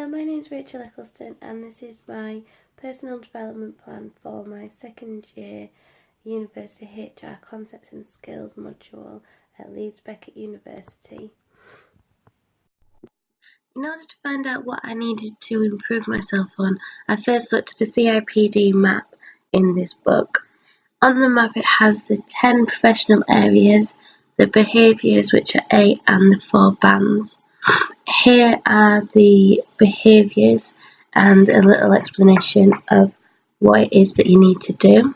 Hello, my name is Rachel Eccleston and this is my personal development plan for my second year University HR Concepts and Skills module at Leeds Beckett University. In order to find out what I needed to improve myself on, I first looked at the CIPD map in this book. On the map it has the 10 professional areas, the behaviours which are 8 and the 4 bands. Here are the behaviours and a little explanation of what it is that you need to do.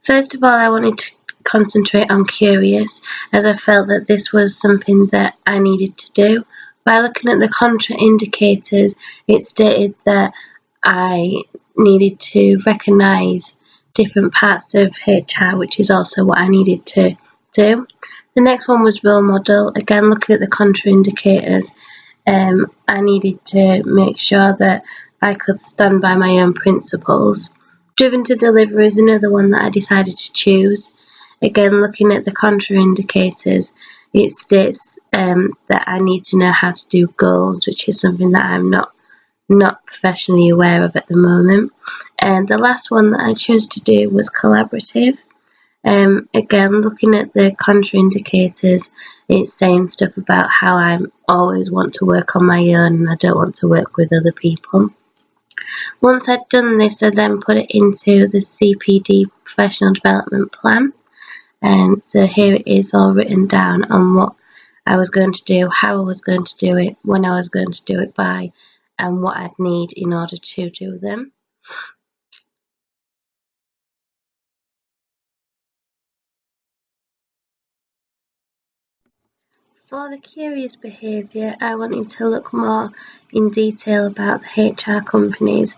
First of all, I wanted to concentrate on curious, as I felt that this was something that I needed to do. By looking at the contraindicators, it stated that I needed to recognise different parts of HR, which is also what I needed to do. The next one was role model. Again, looking at the contraindicators, I needed to make sure that I could stand by my own principles. Driven to deliver is another one that I decided to choose. Again, looking at the contraindicators, it states that I need to know how to do goals, which is something that I'm not professionally aware of at the moment. And the last one that I chose to do was collaborative. Again, looking at the contraindicators, it's saying stuff about how I always want to work on my own and I don't want to work with other people. Once I'd done this, I then put it into the CPD professional development plan. So here it is all written down on what I was going to do, how I was going to do it, when I was going to do it by, and what I'd need in order to do them. For the curious behaviour, I wanted to look more in detail about the HR companies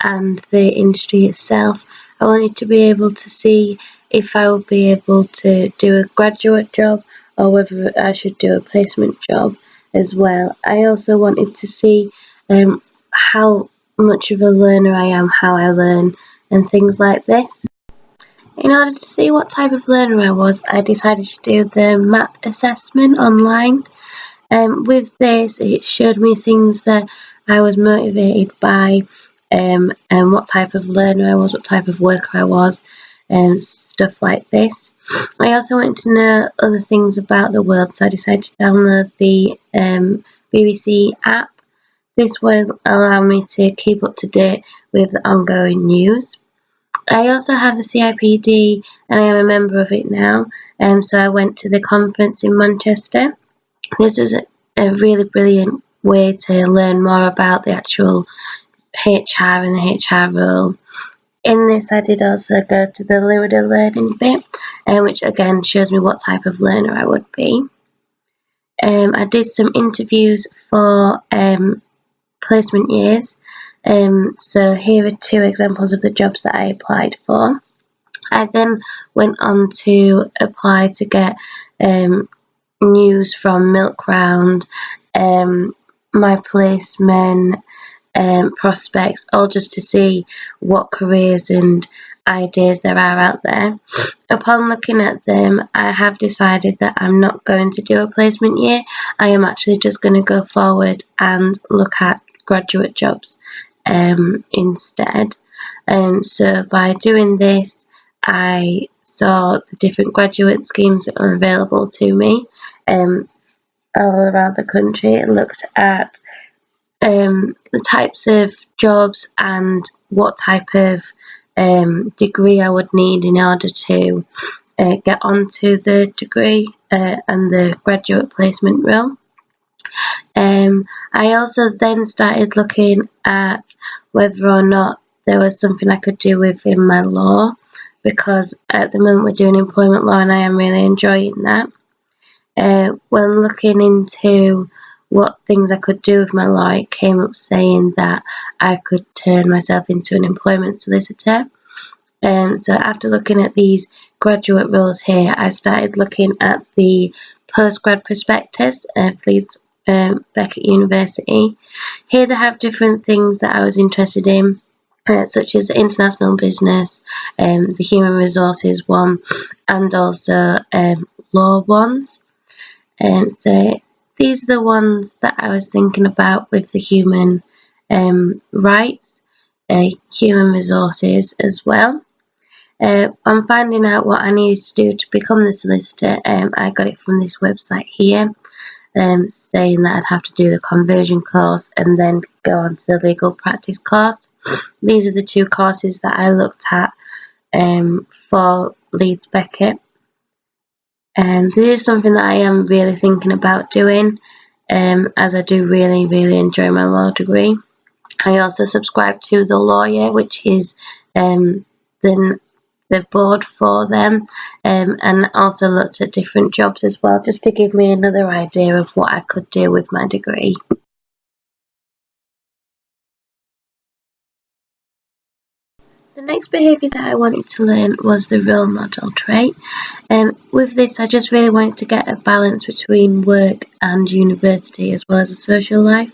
and the industry itself. I wanted to be able to see if I would be able to do a graduate job or whether I should do a placement job as well. I also wanted to see how much of a learner I am, how I learn and things like this. In order to see what type of learner I was, I decided to do the MAP assessment online. With this, it showed me things that I was motivated by, and what type of learner I was, what type of worker I was, and stuff like this. I also wanted to know other things about the world, so I decided to download the BBC app. This will allow me to keep up to date with the ongoing news. I also have the CIPD and I am a member of it now, so I went to the conference in Manchester. This was a really brilliant way to learn more about the actual HR and the HR role. In this I did also go to the Luda learning bit, which again shows me what type of learner I would be. I did some interviews for placement years. So here are 2 examples of the jobs that I applied for. I then went on to apply to get news from Milk Round, my placement, prospects, all just to see what careers and ideas there are out there. Upon looking at them, I have decided that I'm not going to do a placement year. I am actually just going to go forward and look at graduate jobs instead. So by doing this, I saw the different graduate schemes that were available to me all around the country. It looked at the types of jobs and what type of degree I would need in order to get onto the degree and the graduate placement role. I also then started looking at whether or not there was something I could do within my law, because at the moment we're doing employment law and I am really enjoying that. When looking into what things I could do with my law, it came up saying that I could turn myself into an employment solicitor. So after looking at these graduate roles here, I started looking at the postgrad prospectus of Leeds Beckett University. Here they have different things that I was interested in, such as the international business, the human resources one, and also law ones. So these are the ones that I was thinking about with the human rights, human resources as well. I'm finding out what I needed to do to become the solicitor. I got it from this website here, saying that I'd have to do the conversion course and then go on to the legal practice course. These are the two courses that I looked at for Leeds Beckett. This is something that I am really thinking about doing, as I do really enjoy my law degree. I also subscribe to The Lawyer, which is the board for them, and also looked at different jobs as well, just to give me another idea of what I could do with my degree. The next behaviour that I wanted to learn was the role model trait. With this, I just really wanted to get a balance between work and university as well as a social life.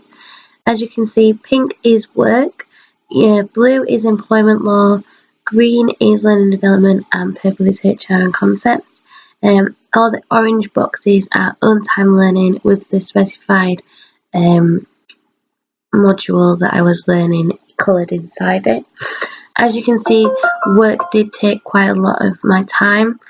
As you can see, pink is work, blue is employment law, green is learning and development, and purple is HR and concepts. All the orange boxes are on-time learning with the specified module that I was learning coloured inside it. As you can see, work did take quite a lot of my time,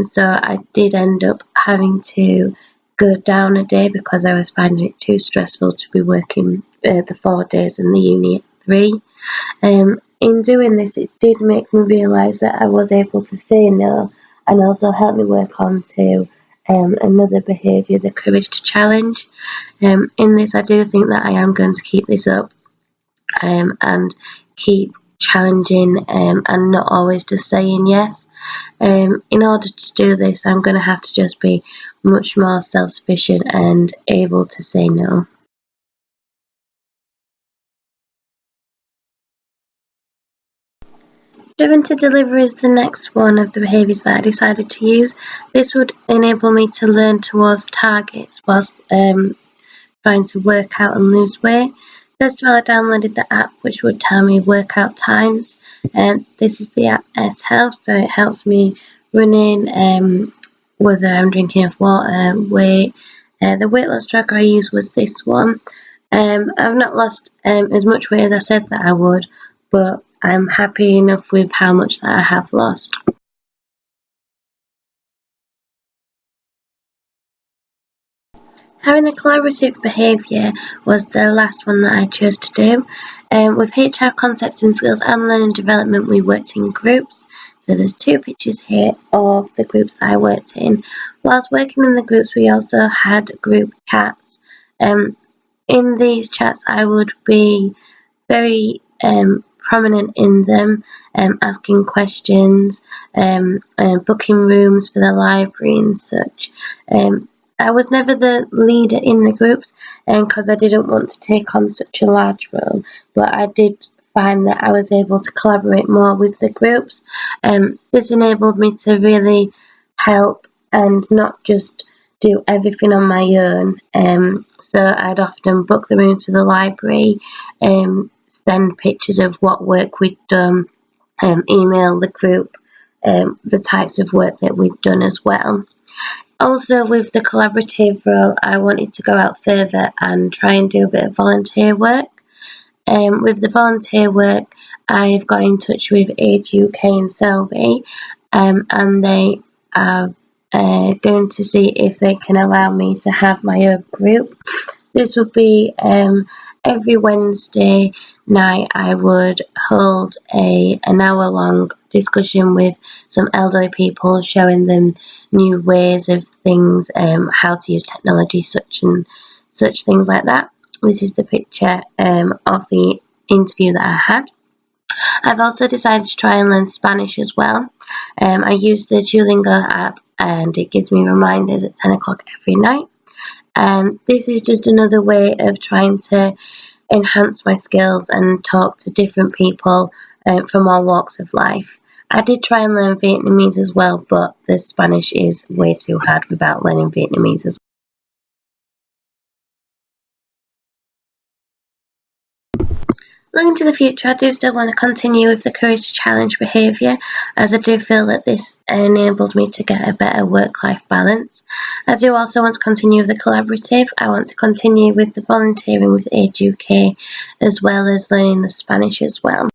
so I did end up having to go down a day because I was finding it too stressful to be working the 4 days and the uni at 3. In doing this, it did make me realise that I was able to say no, and also help me work on to another behaviour, the courage to challenge. In this, I do think that I am going to keep this up and keep challenging and not always just saying yes. In order to do this, I'm going to have to just be much more self-sufficient and able to say no. Driven to deliver is the next one of the behaviours that I decided to use. This would enable me to learn towards targets whilst trying to work out and lose weight. First of all, I downloaded the app which would tell me workout times, and this is the app S Health, so it helps me running, whether I'm drinking enough water, weight. The weight loss tracker I used was this one. I've not lost as much weight as I said that I would, but I'm happy enough with how much that I have lost. Having the collaborative behaviour was the last one that I chose to do. With HR concepts and skills and learning development, we worked in groups. So there's 2 pictures here of the groups that I worked in. Whilst working in the groups, we also had group chats. In these chats, I would be very prominent in them, asking questions, booking rooms for the library and such. I was never the leader in the groups because I didn't want to take on such a large role, but I did find that I was able to collaborate more with the groups. This enabled me to really help and not just do everything on my own. So I'd often book the rooms for the library, send pictures of what work we'd done, email the group the types of work that we'd done as well. Also, with the collaborative role, I wanted to go out further and try and do a bit of volunteer work. With the volunteer work, I've got in touch with Age UK in Selby, and they are going to see if they can allow me to have my own group. This would be every Wednesday night. I would hold an hour-long discussion with some elderly people, showing them new ways of things, how to use technology, such things like that. This is the picture of the interview that I had. I've also decided to try and learn Spanish as well. I use the Duolingo app, and it gives me reminders at 10 o'clock every night. This is just another way of trying to enhance my skills and talk to different people from all walks of life. I did try and learn Vietnamese as well, but the Spanish is way too hard without learning Vietnamese as well. Looking to the future, I do still want to continue with the courage to challenge behaviour, as I do feel that this enabled me to get a better work-life balance. I do also want to continue with the collaborative. I want to continue with the volunteering with Age UK, as well as learning the Spanish as well.